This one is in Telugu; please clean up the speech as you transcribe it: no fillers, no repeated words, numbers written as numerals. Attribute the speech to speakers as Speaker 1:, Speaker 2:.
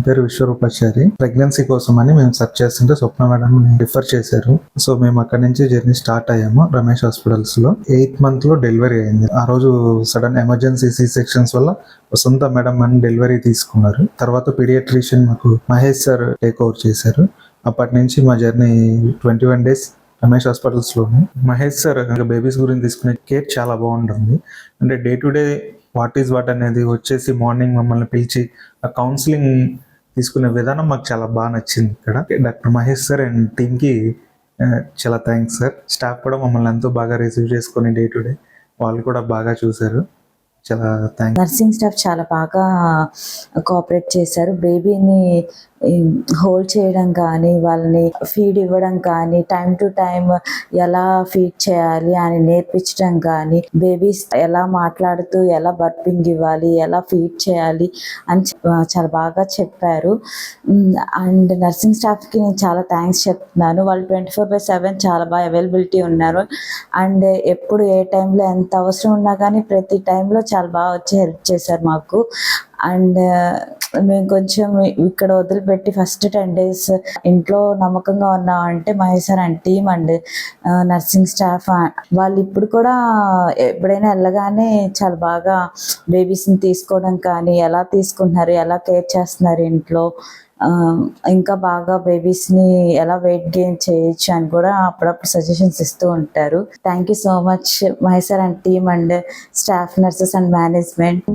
Speaker 1: పేరు విశ్వరూపాచారి. ప్రెగ్నెన్సీ కోసం అని మేము సెర్చ్ చేస్తుంటే స్వప్న మేడం రిఫర్ చేశారు. సో మేము అక్కడ నుంచి జర్నీ స్టార్ట్ అయ్యాము రమేష్ హాస్పిటల్స్ లో. 8th month లో డెలివరీ అయింది. ఆ రోజు సడన్ ఎమర్జెన్సీ సి సెక్షన్స్ వల్ల వసంత మేడం అని డెలివరీ తీసుకున్నారు. తర్వాత పీడియాట్రిషియన్ మాకు మహేష్ సార్ టేక్ ఓవర్ చేశారు. అప్పటి నుంచి మా జర్నీ 21 days రమేష్ హాస్పిటల్స్ లోనే. మహేష్ సార్ బేబీస్ గురించి తీసుకునే కేర్ చాలా బాగుంటుంది. అంటే day to day what is what అనేది వచ్చేసి మార్నింగ్ మమ్మల్ని పిలిచి ఆ కౌన్సిలింగ్ తీసుకునే విధానం మాకు చాలా బాగా నచ్చింది. ఇక్కడ డాక్టర్ మహేష్ సార్ అండ్ టీమ్కి చాలా థ్యాంక్స్ సార్. స్టాఫ్ కూడా మమ్మల్ని ఎంతో బాగా రిసీవ్ చేసుకొని డే టు డే వాళ్ళు కూడా బాగా చూశారు. చాలా థ్యాంక్స్.
Speaker 2: నర్సింగ్ స్టాఫ్ చాలా బాగా కోఆపరేట్ చేశారు. బేబీని హోల్డ్ చేయడం కానీ, వాళ్ళని ఫీడ్ ఇవ్వడం కానీ, టైం టు టైం ఎలా ఫీడ్ చేయాలి అని నేర్పించడం కానీ, బేబీస్ ఎలా మాట్లాడుతూ ఎలా బర్పింగ్ ఇవ్వాలి, ఎలా ఫీడ్ చేయాలి అని చాలా బాగా చెప్పారు. అండ్ నర్సింగ్ స్టాఫ్కి నేను చాలా థ్యాంక్స్ చెప్తున్నాను. వాళ్ళు 24/7 చాలా బాగా అవైలబిలిటీ ఉన్నారు. అండ్ ఎప్పుడు ఏ టైంలో ఎంత అవసరం ఉన్నా కానీ ప్రతి టైంలో చాలా బాగా వచ్చి హెల్ప్ చేశారు మాకు. అండ్ మేము కొంచెం ఇక్కడ వదిలిపెట్టి ఫస్ట్ 10 days ఇంట్లో నమ్మకంగా ఉన్నామంటే Mahesh sir and team and nursing staff వాళ్ళు ఇప్పుడు కూడా ఎప్పుడైనా వెళ్ళగానే చాలా బాగా బేబీస్ని తీసుకోవడం కానీ, ఎలా తీసుకుంటున్నారు, ఎలా కేర్ చేస్తున్నారు ఇంట్లో, ఇంకా బాగా బేబీస్ని ఎలా వెయిట్ గెయిన్ చేయొచ్చు అని కూడా అప్పుడప్పుడు సజెషన్స్ ఇస్తూ ఉంటారు. Thank you so much Mahesh sir and team and staff, nurses and management.